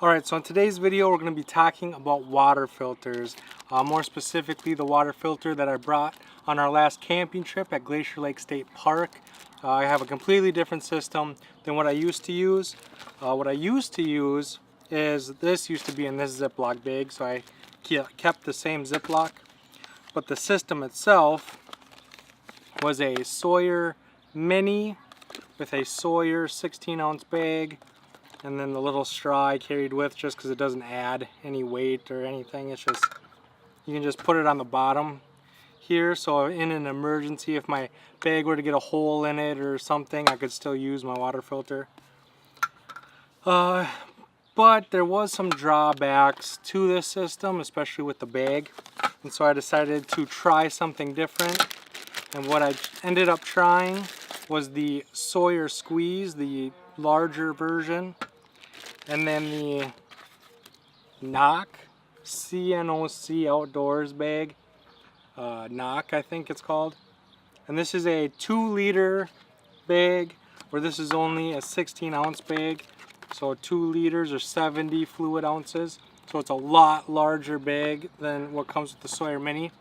Alright, so in today's video we're going to be talking about water filters. More specifically the water filter that I brought on our last camping trip at Glacier Lake State Park. I have a completely different system than what I used to use. What I used to use is, this used to be in this Ziploc bag, so I kept the same Ziploc. But the system itself was a Sawyer Mini with a Sawyer 16-ounce bag. And then the little straw I carried with, just because it doesn't add any weight or anything. It's just, you can just put it on the bottom here, so in an emergency, if my bag were to get a hole in it or something, I could still use my water filter. But there was some drawbacks to this system, especially with the bag. And so I decided to try something different. And what I ended up trying was the Sawyer Squeeze, the larger version. And then the Knock, C-N-O-C Outdoors bag, Knock I think it's called. And this is a 2-liter bag, where this is only a 16-ounce bag. So 2 liters or 70 fluid ounces. So it's a lot larger bag than what comes with the Sawyer Mini.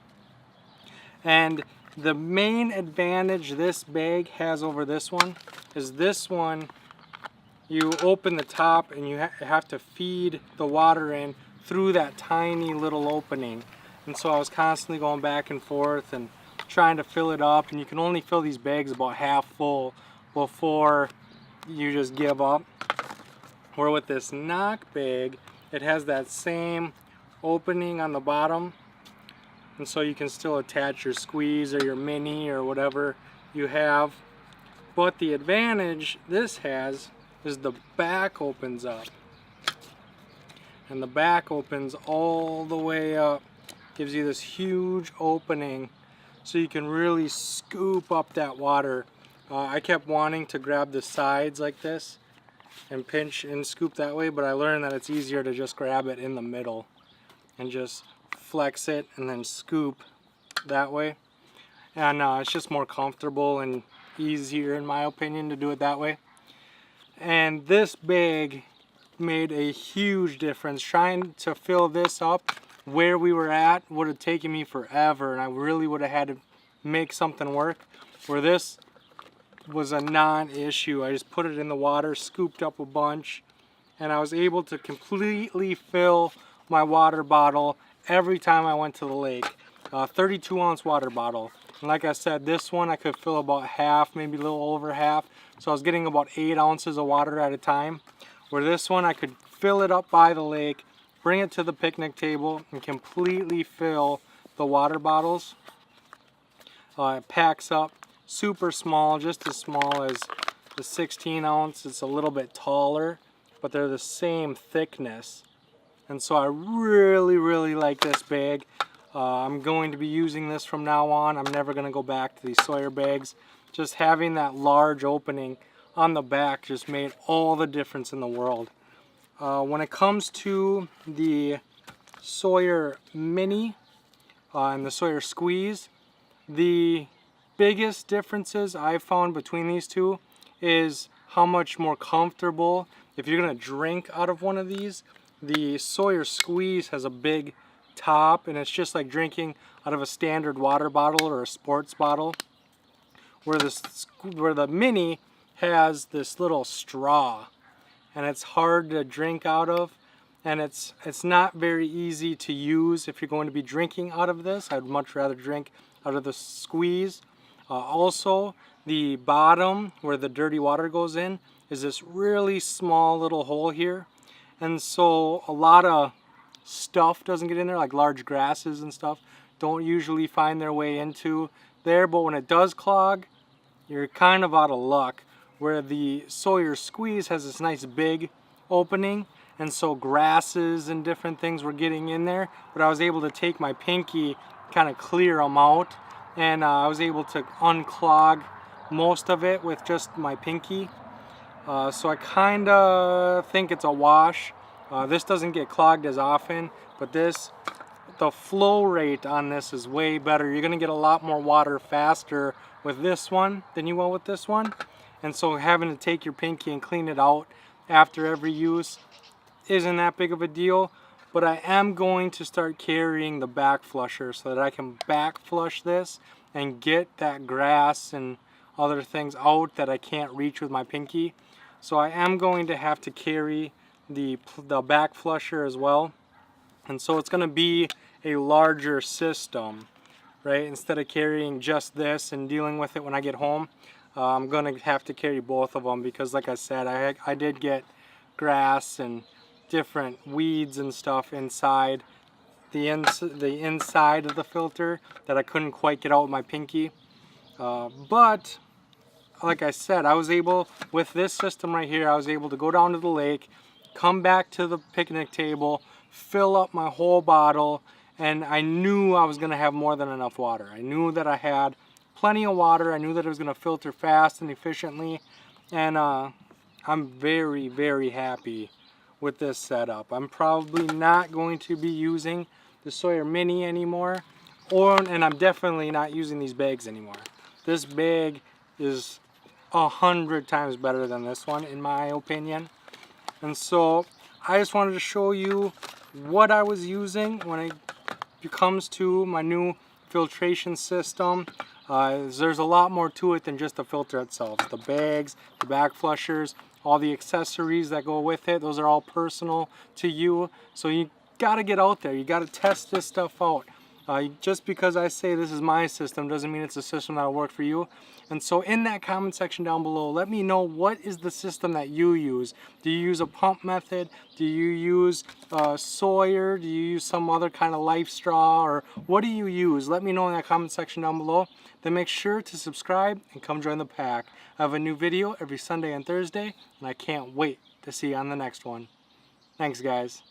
And the main advantage this bag has over this one is this one, you open the top and you have to feed the water in through that tiny little opening. And so I was constantly going back and forth and trying to fill it up, and you can only fill these bags about half full before you just give up. Where with this Knock bag, it has that same opening on the bottom, and so you can still attach your Squeeze or your Mini or whatever you have. But the advantage this has is the back opens up, and the back opens all the way up, gives you this huge opening so you can really scoop up that water. I kept wanting to grab the sides like this and pinch and scoop that way, but I learned that it's easier to just grab it in the middle and just flex it and then scoop that way. And it's just more comfortable and easier, in my opinion, to do it that way. And this bag made a huge difference. Trying to fill this up where we were at would have taken me forever, and I really would have had to make something work. Where this was a non-issue. I just put it in the water, scooped up a bunch, and I was able to completely fill my water bottle every time I went to the lake. 32-ounce water bottle. And like I said, this one I could fill about half, maybe a little over half. So I was getting about 8 ounces of water at a time. Where this one I could fill it up by the lake, bring it to the picnic table, and completely fill the water bottles. It packs up super small, just as small as the 16-ounce. It's a little bit taller, but they're the same thickness. And so I really like this bag. I'm going to be using this from now on. I'm never going to go back to these Sawyer bags. Just having that large opening on the back just made all the difference in the world. When it comes to the Sawyer Mini and the Sawyer Squeeze, the biggest differences I've found between these two is how much more comfortable, if you're going to drink out of one of these, the Sawyer Squeeze has a big top, and it's just like drinking out of a standard water bottle or a sports bottle. Where the Mini has this little straw, and it's hard to drink out of, and it's not very easy to use if you're going to be drinking out of this. I'd much rather drink out of the Squeeze. Also, the bottom where the dirty water goes in is this really small little hole here, and so a lot of stuff doesn't get in there, like large grasses and stuff don't usually find their way into there. But when it does clog, you're kind of out of luck. Where the Sawyer Squeeze has this nice big opening, and so grasses and different things were getting in there, but I was able to take my pinky, kind of clear them out, and I was able to unclog most of it with just my pinky. So I kind of think it's a wash. This doesn't get clogged as often, but the flow rate on this is way better. You're going to get a lot more water faster with this one than you will with this one. And so having to take your pinky and clean it out after every use isn't that big of a deal, but I am going to start carrying the back flusher so that I can back flush this and get that grass and other things out that I can't reach with my pinky. So I am going to have to carry the back flusher as well, and so it's going to be a larger system, right? Instead of carrying just this and dealing with it when I get home, I'm going to have to carry both of them because, like I said, I did get grass and different weeds and stuff inside the inside of the filter that I couldn't quite get out with my pinky. But like I said, I was able, with this system right here, I was able to go down to the lake, come back to the picnic table, fill up my whole bottle, and I knew I was going to have more than enough water. I knew that I had plenty of water. I knew that it was going to filter fast and efficiently, and I'm very, very happy with this setup. I'm probably not going to be using the Sawyer Mini anymore, and I'm definitely not using these bags anymore. This bag is 100 times better than this one, in my opinion. And so I just wanted to show you what I was using when it comes to my new filtration system. There's a lot more to it than just the filter itself. The bags, the back flushers, all the accessories that go with it, those are all personal to you. So you gotta get out there, you gotta test this stuff out. Just because I say this is my system doesn't mean it's a system that'll work for you. And so in that comment section down below, let me know, what is the system that you use? Do you use a pump method? Do you use Sawyer? Do you use some other kind of life straw? Or what do you use? Let me know in that comment section down below. Then make sure to subscribe and come join the pack. I have a new video every Sunday and Thursday, and I can't wait to see you on the next one. Thanks, guys.